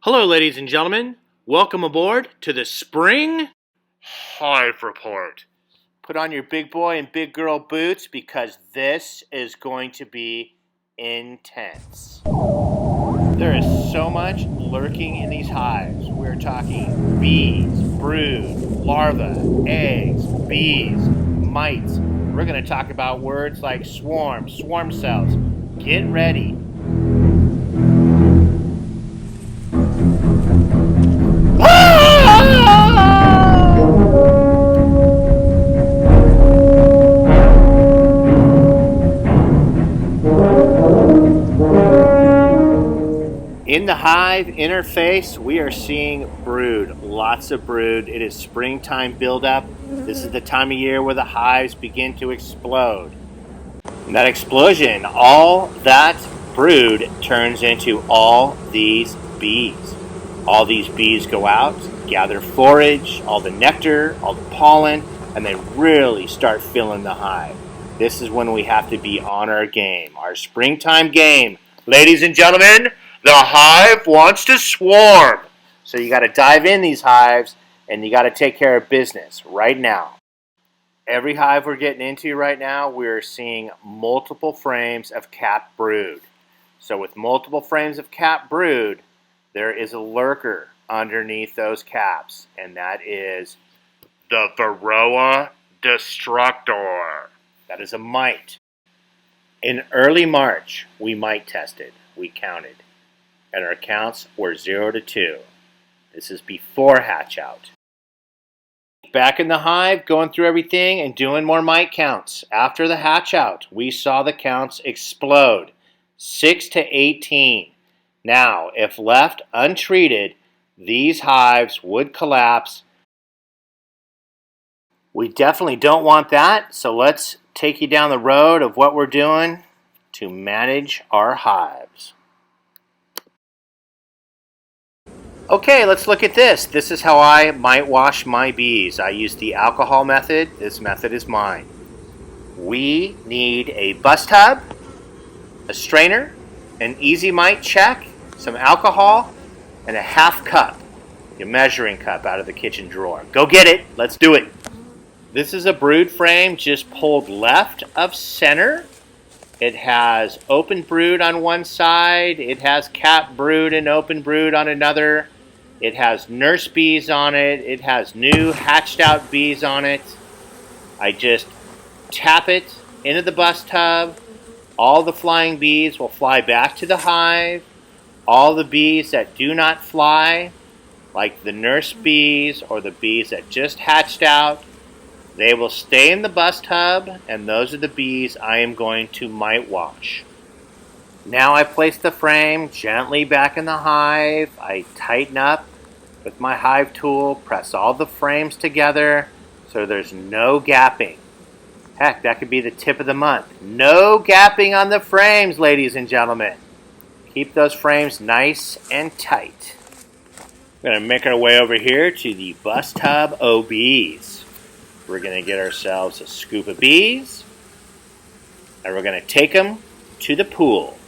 Hello, ladies and gentlemen. Welcome aboard to the Spring Hive Report. Put on your big boy and big girl boots because this is going to be intense. There is so much lurking in these hives. We're talking bees, brood, larvae, eggs, bees, mites. We're going to talk about words like swarm, swarm cells. Get ready. In the hive interface, we are seeing brood, lots of brood. It is springtime buildup. This is the time of year where the hives begin to explode. And that explosion, all that brood turns into all these bees. All these bees go out, gather forage, all the nectar, all the pollen, and they really start filling the hive. This is when we have to be on our game, our springtime game. Ladies and gentlemen, the hive wants to swarm. So you got to dive in these hives and you got to take care of business right now. Every hive we're getting into right now, we're seeing multiple frames of capped brood. So with multiple frames of capped brood, there is a lurker underneath those caps, and that is the Varroa destructor. That is a mite. In early March, we mite tested. We counted. And our counts were 0 to 2. This is before hatch out. Back in the hive, going through everything and doing more mite counts. After the hatch out, we saw the counts explode. 6 to 18. Now, if left untreated, these hives would collapse. We definitely don't want that, so let's take you down the road of what we're doing to manage our hives. Okay, let's look at this. This is how I mite wash my bees. I use the alcohol method. This method is mine. We need a bus tub, a strainer, an easy mite check, some alcohol, and a half cup, your measuring cup out of the kitchen drawer. Go get it. Let's do it. This is a brood frame just pulled left of center. It has open brood on one side. It has capped brood and open brood on another. It has nurse bees on it. It has new hatched out bees on it. I just tap it into the bus tub. All the flying bees will fly back to the hive. All the bees that do not fly, like the nurse bees or the bees that just hatched out, they will stay in the bus tub, and those are the bees I am going to mite wash. Now I place the frame gently back in the hive. I tighten up with my hive tool, press all the frames together so there's no gapping. Heck, that could be the tip of the month. No gapping on the frames, ladies and gentlemen. Keep those frames nice and tight. We're going to make our way over here to the bus tub OBs. We're going to get ourselves a scoop of bees, and we're going to take them to the pool.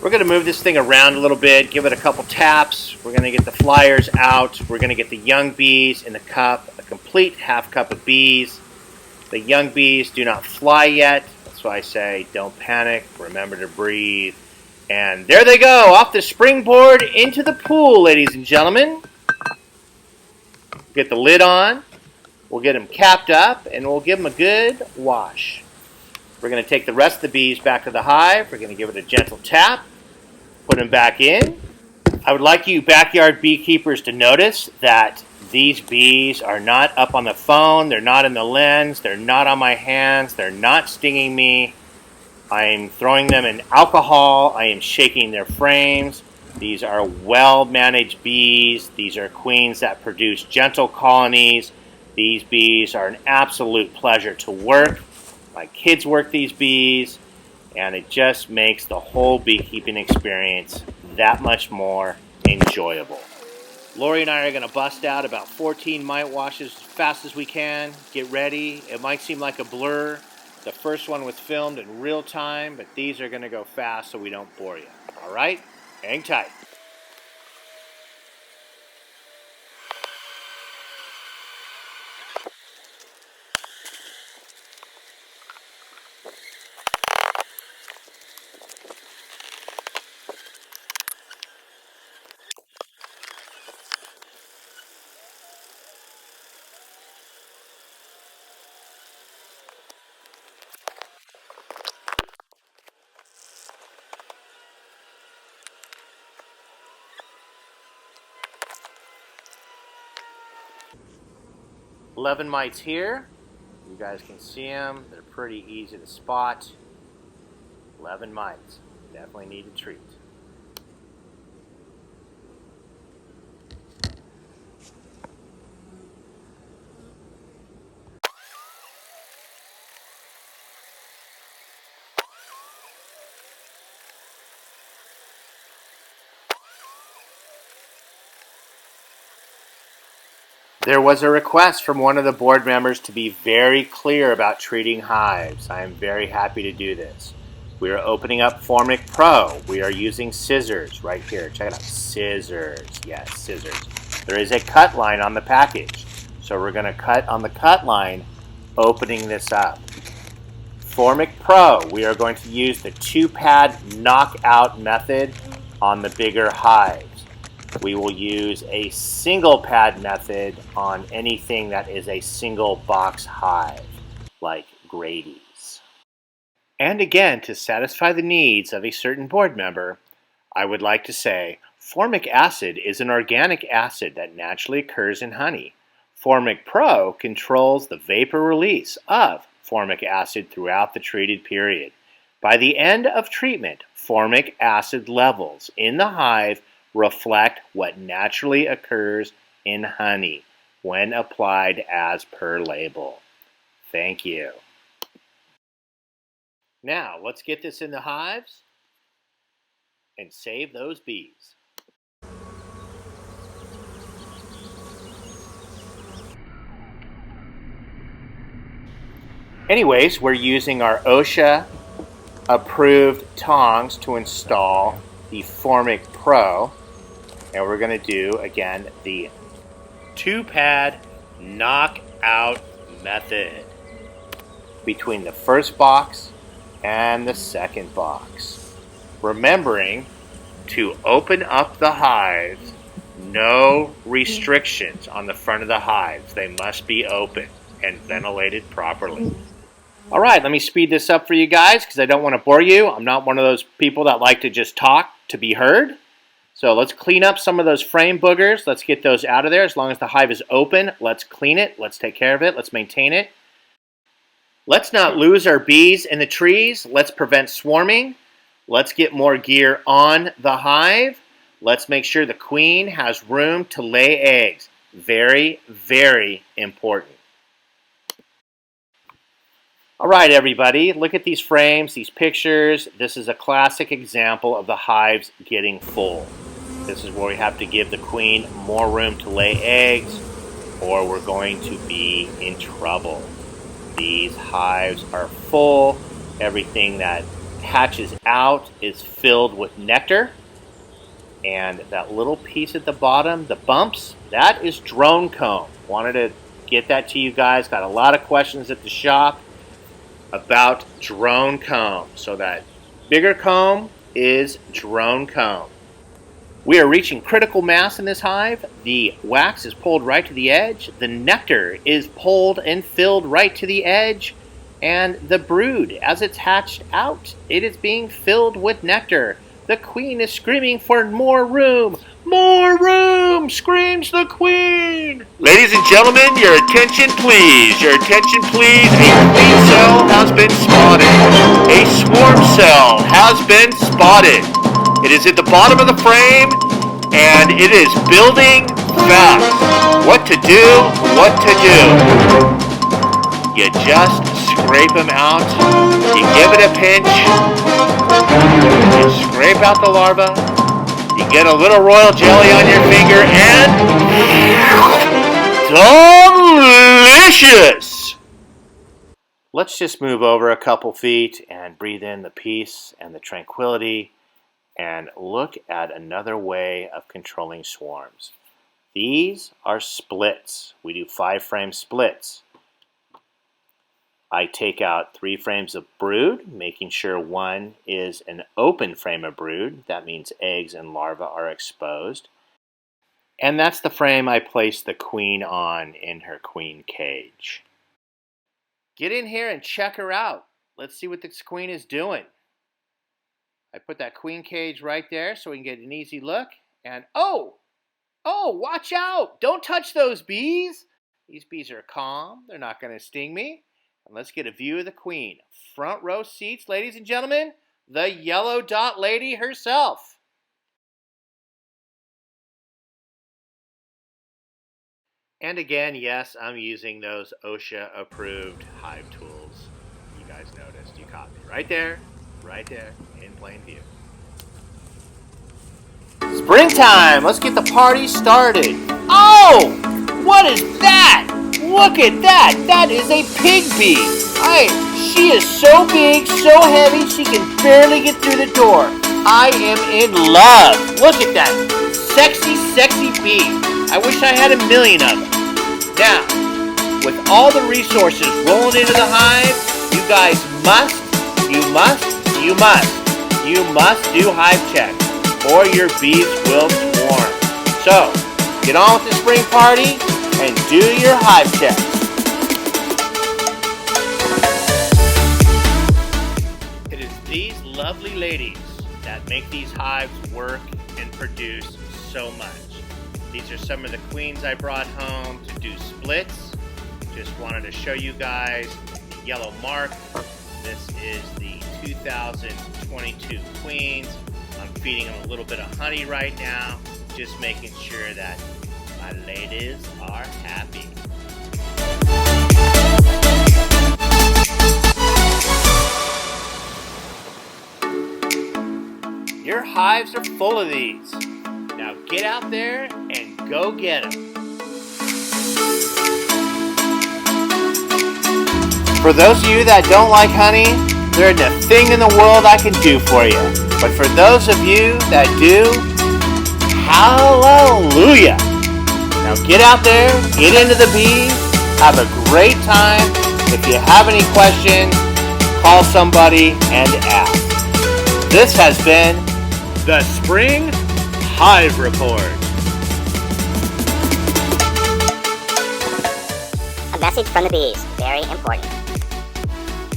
We're going to move this thing around a little bit, give it a couple taps. We're going to get the flyers out. We're going to get the young bees in the cup, a complete half cup of bees. The young bees do not fly yet. That's why I say don't panic. Remember to breathe. And there they go, off the springboard into the pool, ladies and gentlemen. Get the lid on. We'll get them capped up, and we'll give them a good wash. We're going to take the rest of the bees back to the hive. We're going to give it a gentle tap. Put them back in. I would like you backyard beekeepers to notice that these bees are not up on the phone. They're not in the lens. They're not on my hands. They're not stinging me. I'm throwing them in alcohol. I am shaking their frames. These are well-managed bees. These are queens that produce gentle colonies. These bees are an absolute pleasure to work. My kids work these bees, and it just makes the whole beekeeping experience that much more enjoyable. Lori and I are going to bust out about 14 mite washes as fast as we can. Get ready. It might seem like a blur. The first one was filmed in real time, but these are going to go fast so we don't bore you. All right? Hang tight. 11 mites here. You guys can see them. They're pretty easy to spot. 11 mites. Definitely need to treat. There was a request from one of the board members to be very clear about treating hives. I am very happy to do this. We are opening up Formic Pro. We are using scissors right here. Check it out. Scissors. Yes, scissors. There is a cut line on the package. So we're going to cut on the cut line, opening this up. Formic Pro, we are going to use the 2-pad knockout method on the bigger hives. We will use a single pad method on anything that is a single box hive, like Grady's. And again, to satisfy the needs of a certain board member, I would like to say formic acid is an organic acid that naturally occurs in honey. Formic Pro controls the vapor release of formic acid throughout the treated period. By the end of treatment, formic acid levels in the hive reflect what naturally occurs in honey when applied as per label. Thank you. Now, let's get this in the hives and save those bees. Anyways, we're using our OSHA approved tongs to install the Formic Pro. And we're going to do, again, the 2-pad knockout method between the first box and the second box. Remembering to open up the hives, no restrictions on the front of the hives. They must be open and ventilated properly. All right, let me speed this up for you guys because I don't want to bore you. I'm not one of those people that like to just talk to be heard. So let's clean up some of those frame boogers. Let's get those out of there. As long as the hive is open, let's clean it. Let's take care of it. Let's maintain it. Let's not lose our bees in the trees. Let's prevent swarming. Let's get more gear on the hive. Let's make sure the queen has room to lay eggs. Very, very important. All right, everybody, look at these frames, these pictures. This is a classic example of the hives getting full. This is where we have to give the queen more room to lay eggs, or we're going to be in trouble. These hives are full. Everything that hatches out is filled with nectar. And that little piece at the bottom, the bumps, that is drone comb. Wanted to get that to you guys. Got a lot of questions at the shop about drone comb. So that bigger comb is drone comb. We are reaching critical mass in this hive. The wax is pulled right to the edge. The nectar is pulled and filled right to the edge. And the brood, as it's hatched out, it is being filled with nectar. The queen is screaming for more room. More room, screams the queen. Ladies and gentlemen, your attention please. Your attention please. A queen cell has been spotted. A swarm cell has been spotted. It is at the bottom of the frame, and it is building fast. What to do, what to do. You just scrape them out. You give it a pinch. You scrape out the larva. You get a little royal jelly on your finger, and delicious! Let's just move over a couple feet and breathe in the peace and the tranquility and look at another way of controlling swarms. These are splits. We do 5-frame splits. I take out 3 frames of brood, making sure one is an open frame of brood. That means eggs and larvae are exposed. And that's the frame I place the queen on in her queen cage. Get in here and check her out. Let's see what this queen is doing. I put that queen cage right there so we can get an easy look. And oh, watch out! Don't touch those bees! These bees are calm. They're not going to sting me. And let's get a view of the queen. Front row seats, ladies and gentlemen, the yellow dot lady herself. And again, yes, I'm using those OSHA-approved hive tools. You guys noticed. You caught me. Right there, in plain view. Springtime! Let's get the party started. Oh! What is that? Look at that! That is a pig bee! She is so big, so heavy, she can barely get through the door. I am in love. Look at that. Sexy, sexy bee. I wish I had 1 million of them. Now, with all the resources rolling into the hive, you guys must do hive checks, or your bees will swarm. So, get on with the spring party and do your hive checks. It is these lovely ladies that make these hives work and produce so much. These are some of the queens I brought home to do splits. Just wanted to show you guys the yellow mark. This is the 2022 queens. I'm feeding them a little bit of honey right now, just making sure that my ladies are happy. Your hives are full of these. Now get out there and go get them. For those of you that don't like honey, there isn't a thing in the world I can do for you. But for those of you that do, hallelujah! Now get out there, get into the bees, have a great time. If you have any questions, call somebody and ask. This has been the Spring Hive Report. A message from the bees, very important.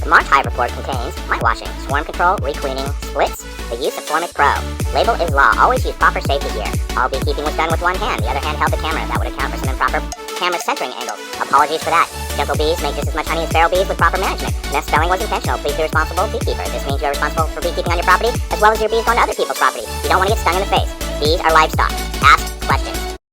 The March Hive Report contains mite washing, swarm control, requeening, splits, the use of Formic Pro. Label is law. Always use proper safety gear. All beekeeping was done with one hand. The other hand held the camera. That would account for some improper camera centering angles. Apologies for that. Gentle bees make just as much honey as feral bees with proper management. Nest spelling was intentional. Please be a responsible beekeeper. This means you are responsible for beekeeping on your property as well as your bees going to other people's property. You don't want to get stung in the face. Bees are livestock. Ask questions.